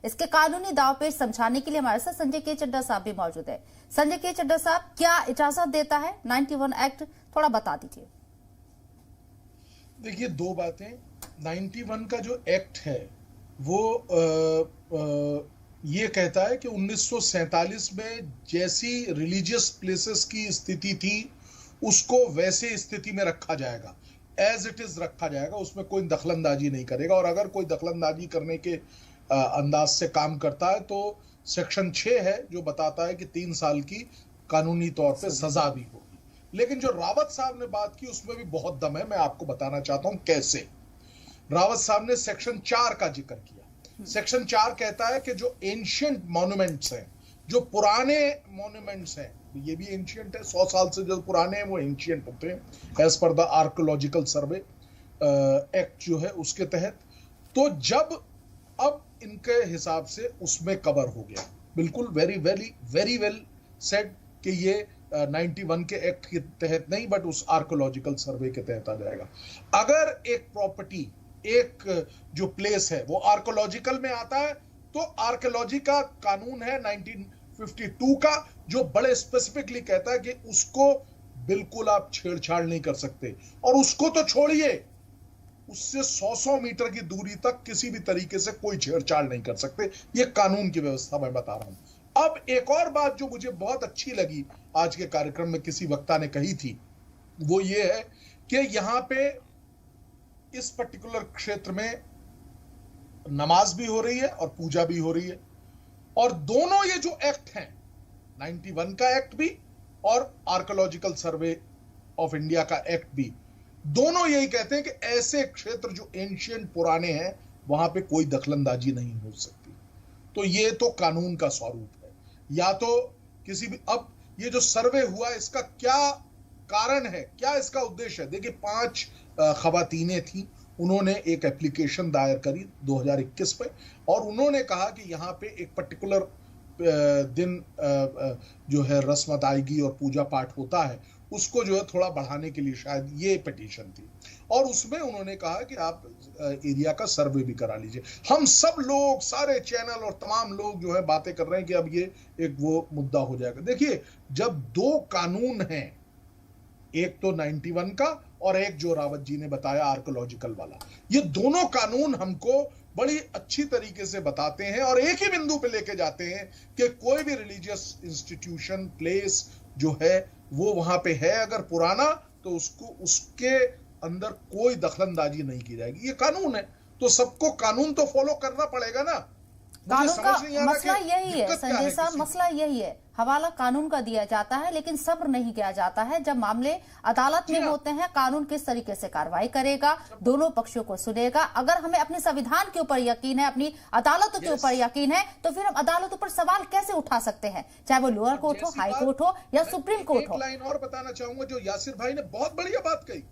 इसके कानूनी दावपेच समझाने के लिए हमारे साथ संजय के चड्ढा साहब भी मौजूद है। संजय के चड्ढा साहब, क्या इजाजत देता है 91 एक्ट, थोड़ा बता दीजिए। देखिए, दो बातें। 91 का जो एक्ट है वो ये कहता है कि 1947 में जैसी रिलीजियस प्लेसेस की स्थिति थी उसको वैसे स्थिति में रखा जाएगा, एज इट इज रखा जाएगा, उसमें कोई दखलंदाजी नहीं करेगा। और अगर कोई दखलंदाजी करने के अंदाज से काम करता है तो सेक्शन 6 है जो बताता है कि 3 साल की कानूनी तौर पे सजा भी होगी। लेकिन जो रावत साहब ने बात की उसमें भी बहुत दम है। मैं आपको बताना चाहता हूं कैसे। रावत साहब ने सेक्शन 4 का जिक्र किया। सेक्शन 4 कहता है कि जो एंशिएंट मॉन्यूमेंट्स हैं, जो पुराने मॉन्यूमेंट्स हैं, ये भी एंशिएंट है, 100 साल से जो पुराने हैं वो एंशिएंट होते हैं as per the archaeological survey act जो है उसके तहत। तो जब अब इनके हिसाब से उसमें कवर हो गया, बिल्कुल वेरी वेल सेड कि ये 91 के एक्ट के तहत नहीं बट उस आर्कियोलॉजिकल सर्वे के तहत आ जाएगा। अगर एक प्रॉपर्टी, एक जो प्लेस है वो आर्कियोलॉजिकल में आता है तो आर्कियोलॉजी का कानून है 1952 का जो बड़े स्पेसिफिकली कहता है कि उसको बिल्कुल आप छेड़छाड़ नहीं कर सकते। और उसको तो छोड़िए, उससे 100 मीटर की दूरी तक किसी भी तरीके से कोई छेड़छाड़ नहीं कर सकते। ये कानून की व्यवस्था मैं बता रहा हूं। अब एक और बात जो मुझे बहुत अच्छी लगी आज के कार्यक्रम में किसी वक्ता ने कही थी, वो ये है कि यहां पे इस पर्टिकुलर क्षेत्र में नमाज भी हो रही है और पूजा भी हो रही है। और दोनों ये जो एक्ट हैं, 91 का एक्ट भी और आर्कियोलॉजिकल सर्वे ऑफ इंडिया का एक्ट भी, दोनों यही कहते हैं कि ऐसे क्षेत्र जो एंशिएंट पुराने हैं वहां पे कोई दखलंदाजी नहीं हो सकती। तो ये तो कानून का स्वरूप है। या तो किसी भी, अब ये जो सर्वे हुआ इसका क्या कारण है, क्या इसका उद्देश्य है? देखिए, 5 खवातीनें थी, उन्होंने एक एप्लीकेशन दायर करी 2021 पे और उन्होंने कहा कि यहाँ पे एक पर्टिकुलर दिन जो है रस्मत आएगी और पूजा पाठ होता है, उसको जो है थोड़ा बढ़ाने के लिए शायद ये पिटीशन थी। और उसमें उन्होंने कहा कि आप एरिया का सर्वे भी करा लीजिए। हम सब लोग, सारे चैनल और तमाम लोग जो है बातें कर रहे हैं कि अब ये एक वो मुद्दा हो जाएगा। देखिए, जब 2 कानून हैं, एक तो 91 का और एक जो रावत जी ने बताया आर्कियोलॉजिकल वाला, ये दोनों कानून हमको बड़ी अच्छी तरीके से बताते हैं और एक ही बिंदु पे लेके जाते हैं कि कोई भी रिलीजियस इंस्टीट्यूशन, प्लेस जो है वो वहां पे है अगर पुराना, तो उसको, उसके अंदर कोई दखलंदाजी नहीं की जाएगी। ये कानून है तो सबको कानून तो फॉलो करना पड़ेगा ना। कानून का मसला यही है संजय साहब, मसला यही है, हवाला कानून का दिया जाता है लेकिन सब्र नहीं किया जाता है। जब मामले अदालत में होते हैं, कानून किस तरीके से कार्रवाई करेगा, दोनों पक्षों को सुनेगा। अगर हमें अपने संविधान के ऊपर यकीन है, अपनी अदालतों के ऊपर यकीन है, तो फिर हम अदालतों पर सवाल कैसे उठा सकते हैं, चाहे वो लोअर कोर्ट हो, हाई कोर्ट हो या सुप्रीम कोर्ट हो। एक लाइन और बताना चाहूंगा, जो यासिर भाई ने बहुत बढ़िया बात कही।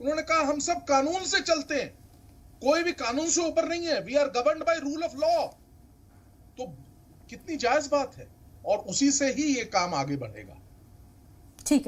उन्होंने कहा हम सब कानून से चलते हैं, कोई भी कानून से ऊपर नहीं है, we are governed by rule of law. तो कितनी जायज बात है और उसी से ही ये काम आगे बढ़ेगा। ठीक है।